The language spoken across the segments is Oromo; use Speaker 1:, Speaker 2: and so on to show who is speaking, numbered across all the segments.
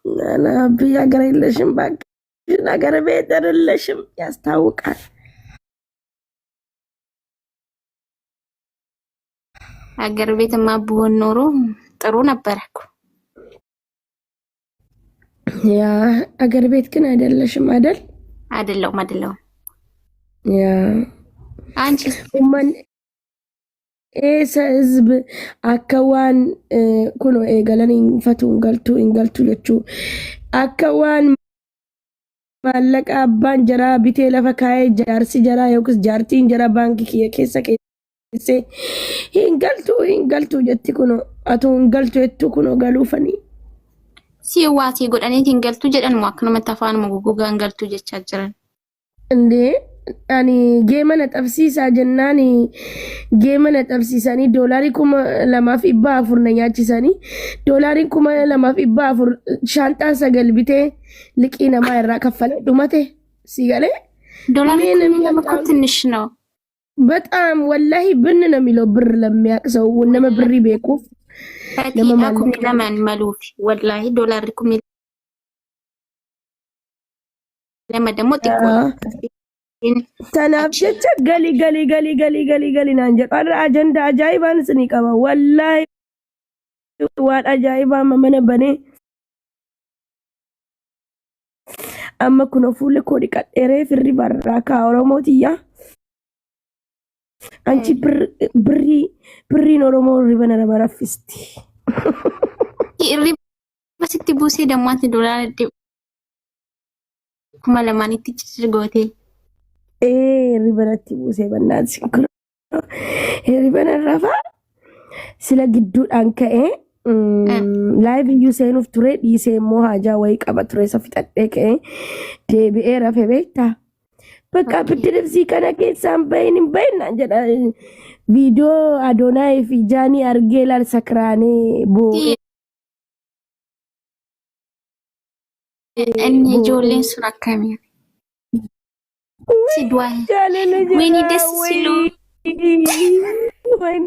Speaker 1: انا بياገር የለሽም ባክ ነገር ቤት አይደለሽም ያስታውቃል
Speaker 2: አገር ቤትማ ብሆን ኖሮ ጥሩ ነበርኩ
Speaker 1: ያ አገር ቤት ግን አይደለሽም አይደል
Speaker 2: አይደለም
Speaker 1: ያ
Speaker 2: አንቺ
Speaker 1: ማን ህዝብ አከዋን ኩኖ ኤገለን እንገልቱ ለቹ አከዋን ማለቃ አባን ጀራ ቢቴ ለፈካይ ጃርሲ ጀራ የውክስ ጃርቲን ጀራ ባንክ ኬሰ ኬሰ እንገልቱ ጀቲ ኩኖ አቶ እንገልቱ የቱ ኩኖ ገሉፈኒ
Speaker 2: ሲዋቲ ጎዳኔት እንገልቱ ጀደን ማክነ መታፋን መጉጉጋ እንገልቱ ጀቻጀረን
Speaker 1: እንዴ ani geemana xabsiisa jennaani geemana xabsiisanii doolarii 2,400 na nyaachisanii doolarii 2,400 shaantaan sagal bitee liqii namaa irraa kaffalee dhumate ሲገለ
Speaker 2: doolarii ለማኮ ትንሽ ነው
Speaker 1: በጣም ወላሂ ብን ነው የሚለው ብር ለሚያቅሰው ወነመ ብር ይቤቁፍ
Speaker 2: ለማማኩም ለማን ማሉፍ ወላሂ ዶላሪ ኩም ለማ ደሞ ጥቆ
Speaker 1: tanaaf jecha gali naan jedhu arra ajanda ajaa'ibaan isinii qaba wallaahi waan ajaa'ibaa mana banee amma kun fuula koo dhiqadheeree firri barraa kaa oromootiyaa anchi birriin oromoo ribana nama raffisti
Speaker 2: irriba sitti buusee dammaatti dolaara kuma lamaanitti cicirgootee
Speaker 1: ribanatti buusee bannaan sinkuro ribana rafa sila gidduudhaan ka'ee live iyyuu seenuuf ture dhiisee immoo haajaa wayii qaba ture isa fixadhee ka'ee deebi'ee rafe beektaa bakka bidiribsii kana keessaan bahin hin bahinaan jedha viidiyoo Adoonaayii fi Jaanii argee laal sakraanee boo'ee
Speaker 2: inni ijoolleen sun akkamii sidwaa wini ደስ ሲሉ
Speaker 1: ወይኔ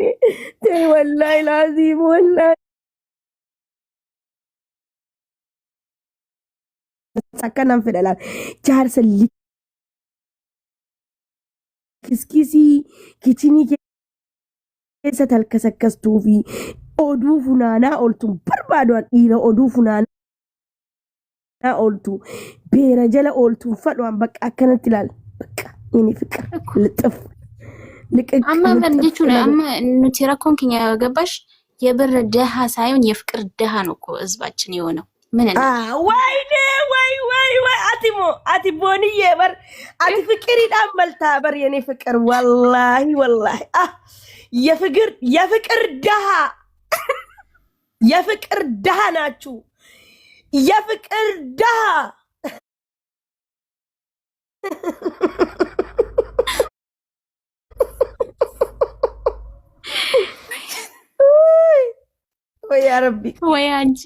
Speaker 1: ወላሂ ላዚም ወላሂ ሰከናም ፍደላል ጃርሰ ኪስኪሲ ኪቺኒ keessa talkasakastuu fi oduu funaanaa ooltu barbaaduun dhiira oduu funaanaa ooltu beera jala ooltu fadhuun bakka akkanatti ilaal bakka inni fikir ልጥፍ ልቅቅ
Speaker 2: አማ በእንዲቹ ነው አማ ኑቲራኮን ከኛ ገባሽ የብር ደሃ ሳይሆን የፍቅር ደሃ ነው እኮ ህዝባችን የሆነው ምን እንደ
Speaker 1: ወይኔ ወይ አቲቦንዬ በር አቲ ፍቅር ይዳመልታ በር የኔ ፍቅር ወላሂ የፍቅር ደሃ ናችሁ የፍቅር ደሃ ወይ ያ ረቢ
Speaker 2: ወይ አንቺ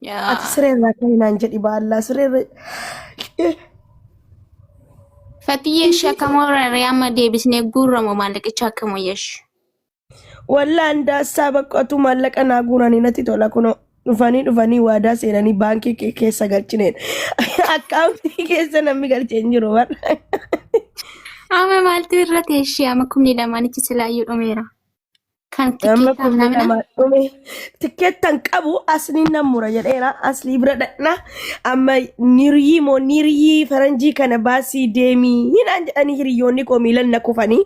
Speaker 2: ያ
Speaker 1: አትስሬራ ከይና እንጀዲ ባላ ስሬራ
Speaker 2: ፈትዬ ሸከሞረ ያማ ዴቢስኔ ጉረሞ ማለቀቻ ከሞየሽ
Speaker 1: ወላ እንዳሳ በቀቱ ማለቀና ጉራኒ ነቲ ቶላ ኩኖ ዱፋኒ ዋዳ ሴናኒ ባንኪ ኬሳ ገልጭኔን አካውንቲ ኬሳ ነሚ ገልጭን ጅሩ በር
Speaker 2: አመ ማልቲ ረቴሽ ያመኩምኒ ለማንቺ ስላዩ ዶሜራ kan
Speaker 1: tikkeettan qabu asliin namura jedheera aslii bira dhaqna amma niriyii faranjii kana baasii deemii hinaan jedhanii hiriyoonni koo miilan na kufanii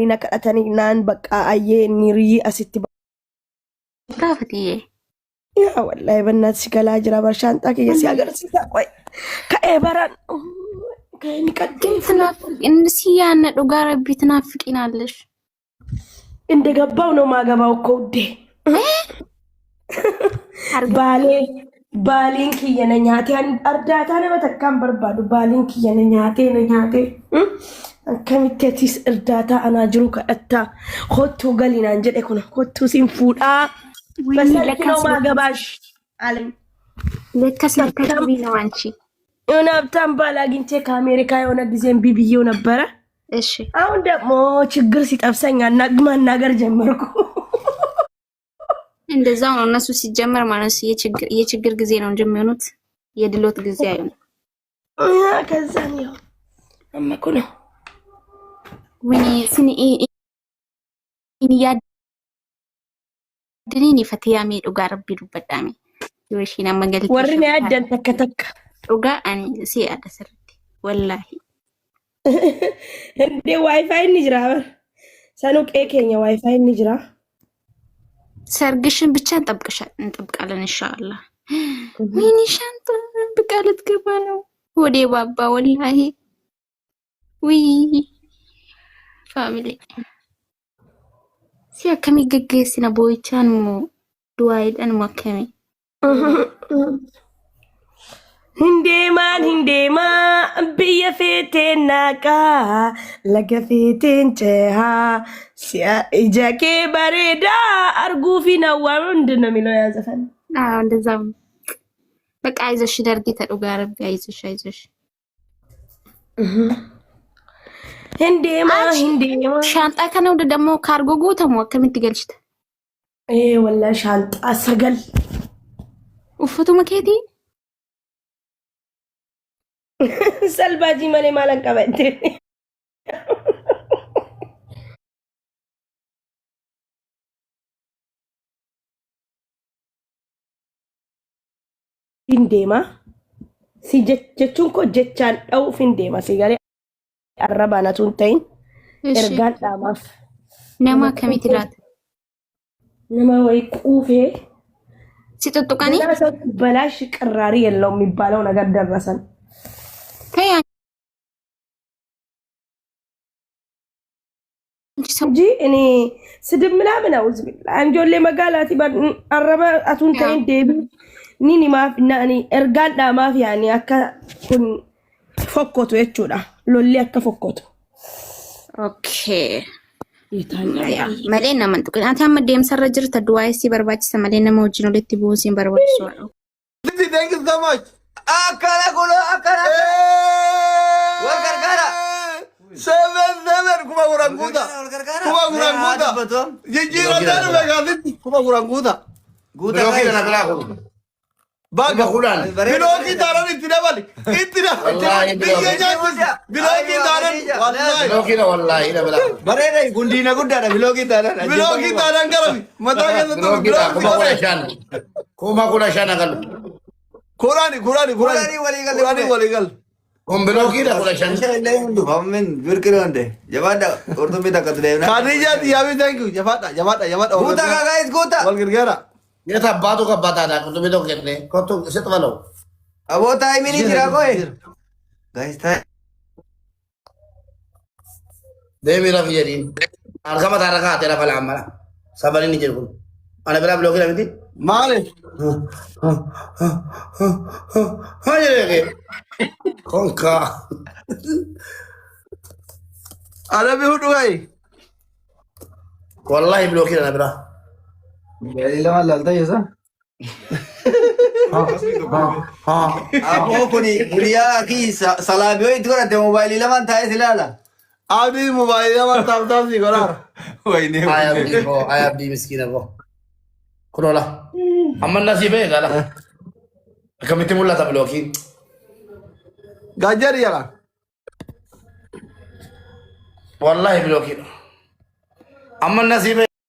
Speaker 1: na kadhatanii naan bakka ayyee niriyii asitti
Speaker 2: gaafatiye
Speaker 1: yaa wallahi bannaati si galaa jira bar shaanxaa kiyya si agarsiisa qoy ka'ee baran ka'ee
Speaker 2: inni si yaanna dhugaa rabbii ትናፍቂናለሽ
Speaker 1: እንደገባው ነው ማገባው እኮ ውዴ ባሌን ከየነኛቴ እርዳታ ነው ተካም በርባዱ ባሌን ከየነኛቴ ከሚቴቲስ እርዳታ አናጅሩ ከአታ ሆቶ ገሊና እንጀደ ኩነ ሆቶ ሲንፉዳ በሰልክ ነው ማገባሽ አለኝ
Speaker 2: ለከሰከቢ ነው አንቺ
Speaker 1: እና በጣም ባላግንቴ ከአሜሪካ የሆነ ጊዜም ቢቢየው ነበረ
Speaker 2: እሺ
Speaker 1: አሁን ደግሞ ችግር ሲጠብሰኝ ማናገር ጀመርኩ
Speaker 2: እንደዛው ነው እነሱ ሲጀመር ማለት የችግር ጊዜ ነው እንጂ የሚሆኑት የድሎት ጊዜ አይሆንም።
Speaker 1: ከዛ ነው አማኩ ነው
Speaker 2: ወይኔ ስኒ ድኒን ፈትያሜ ዱጋ ረቢ ዱበዳሜ ይወሽና መንገል
Speaker 1: ወርኔ አደን ተከተክ
Speaker 2: ዱጋ አኒ ሲያደ ስርት ወላሂ
Speaker 1: እንዴ ዋይፋይ ንጅራ በር ሰኑ ቄኬኛ ዋይፋይ ንጅራ
Speaker 2: ሰርግሽን ብቻ እንጠብቃለን ኢንሻአላህ። ወይኔ ሻንጣ በቃ ልትገባ ነው ወዴ ባባ ወላሂ ውይ ፋሚሊ ሲያከሚ ገገስና ቦይቻን ዱዋይደን ማከሚ
Speaker 1: hindeema biyya feeteen naaqaa laga feeteen cehaa si'a ija kee bareedaa arguufi nawwaan hundi ነው የሚለው ያ ዘፈን።
Speaker 2: አዎ እንደዛም በቃ አይዞሽ ደርጊ ተዱጋ ረቢ አይዞሽ
Speaker 1: hindeema
Speaker 2: ሻንጣ ከነው ደግሞ ካርጎ ጎተሞ ከመትገልሽተ
Speaker 1: ወላ ሻንጣ ሰገል
Speaker 2: ኡፍቱ መኬቲ
Speaker 1: ሰልባጂ ማለ ማለን ቀበንቴ hindeema si jechuun ko jechaan dha'uuf hindeema si galee arrabaan atuun ta'in ergaan dhaamaaf
Speaker 2: nama kamitilaat
Speaker 1: nama way quufee
Speaker 2: ሲጥጥቃኒ
Speaker 1: በላሽ ቅራሪ የለው የሚባለው ነገር ደረሰን። እንጂ እኔ ስድብ ምናምን አውዝ አንጆሌ መጋላቲ አረባ አቱን ተይን ዴቢ ኒኒ ማፍ እና እኔ ኤርጋን ዳማፍ ያኒ አካ ኩን ፎኮቱ የቹዳ ሎሊ አካ ፎኮቱ
Speaker 2: ኦኬ ይታያ መሌና መንጥቅ አንተ አመደም ሰረጅር ተድዋይሲ በርባጭ ሰመሌና መውጅ ነው ለቲ ቦሲን በርባጭ ሰው
Speaker 3: Listen, thank you so much. Akara kulo akara. Walgargara. Seven kuma kuranguda. Kuma kuranguda. Jijira tanu megadit kuma kuranguda. Guda kaya na bela kulo. Baga kulan. Biloki taran itira bali. Itira. Biloki taran. Wallahi.
Speaker 4: Biloki na wallahi na bela.
Speaker 3: Bare na gundi na gunda na biloki taran. Biloki taran karabi. Mata ke to
Speaker 4: Biloki ta kuma kulashan. Kuma kulashan agal.
Speaker 3: Kurani waligal.
Speaker 4: Kun biloki da kulashan.
Speaker 3: Amin birkirande. Jabada orto bita kadle na. Khadija yabi thank you. Jabada. Guta ka guys guta. Walgirgara.
Speaker 4: Ye ta batu ka bata da kun biloki kerne. Ko to se to malo.
Speaker 3: Abo time ni jira ko hai. Guys ta.
Speaker 4: De mera fiyari. Arka mata raka tera fala amala. Sabari ni jirkun. Ana bela biloki la miti.
Speaker 3: Male.
Speaker 4: Haye ke. Konka.
Speaker 3: Ada bi hudu gai.
Speaker 4: Wallahi biloki na bela.
Speaker 3: Gari lama lalta yesa. Abo kuni guriya ki salabiyo itu kan mobile lama thai silala. Abdi mobile lama tab si korar. Woi ne.
Speaker 4: Ayab di miskina ko. Kunola. Amman nasibe gala. Kamiti mulla ta biloki.
Speaker 3: Gajar ya.
Speaker 4: Wallahi biloki. Amman nasibe